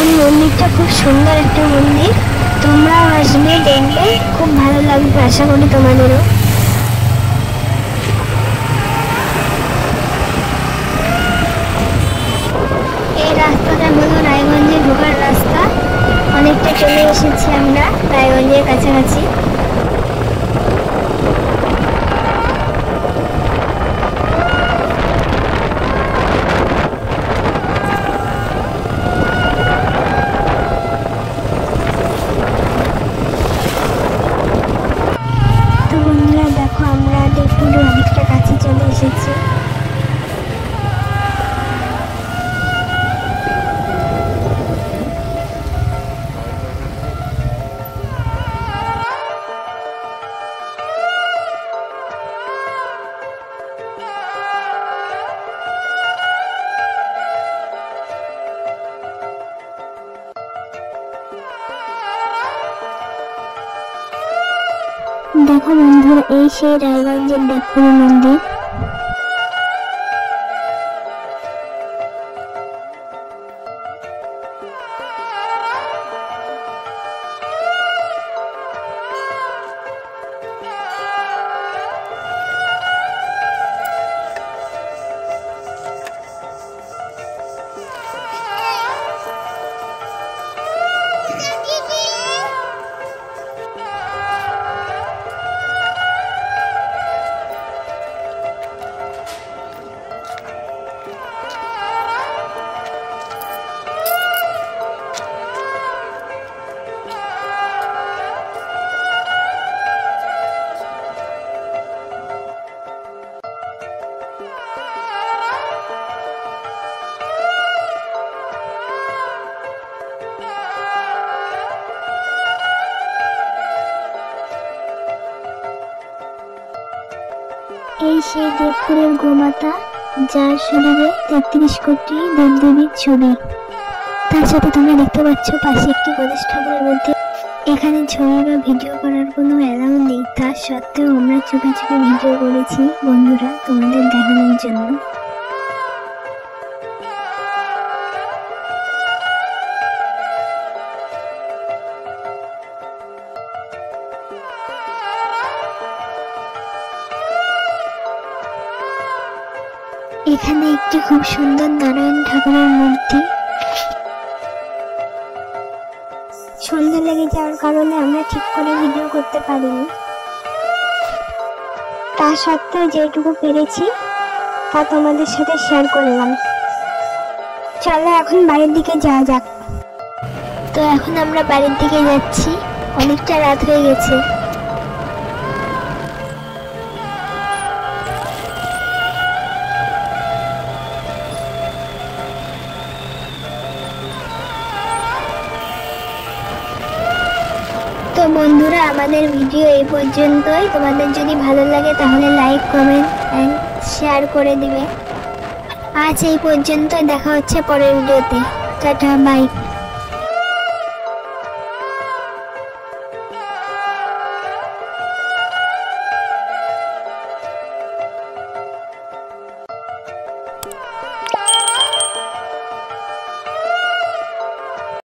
এই মন্দিরটা খুব সুন্দর একটা মন্দির, তোমরাও আসবে, দেখবে খুব ভালো লাগবে, আশা করি তোমাদেরও। এই রাস্তাটা হলো রায়গঞ্জে ঢোকার রাস্তা। অনেকটা চলে এসেছি আমরা রায়গঞ্জের কাছাকাছি। তো বন্ধুরা দেখো, আমরা দেখুন অনেকটা কাছে চলে এসেছি। দেখো বন্ধুরা, এই সেই রায়গঞ্জের দেবপুরী মন্দির। এই সেই দেবপুরের গোমাতা, যার শরীরে 33 কোটি দেবদেবীর ছবি। তার সাথে তোমরা দেখতে পাচ্ছ পাশে একটি গণেশ ঠাকুরের মধ্যে। এখানে ছবি বা ভিডিও করার কোনো অ্যালাউ নেই, তার সত্ত্বেও আমরা চুপে চুপে ভিডিও করেছি বন্ধুরা, তোমাদের দেখানোর জন্য। এখানে একটি খুব সুন্দর নারায়ণ ঠাকুরের মূর্তি। সন্ধ্যা লেগে যাওয়ার কারণে আমরা ঠিক করে ভিডিও করতে পারিনি, তা সত্ত্বেও যেটুকু পেরেছি তা তোমাদের সাথে শেয়ার করলাম। চলো এখন বাড়ির দিকে যাওয়া যাক। তো এখন আমরা বাড়ির দিকে যাচ্ছি, অনেকটা রাত হয়ে গেছে। তো বন্ধুরা, আমাদের ভিডিও এই পর্যন্তই। তোমাদের যদি ভালো লাগে তাহলে লাইক, কমেন্ট এন্ড শেয়ার করে দিবে। আজ এই পর্যন্ত, দেখা হচ্ছে পরের ভিডিওতে। Tata, by.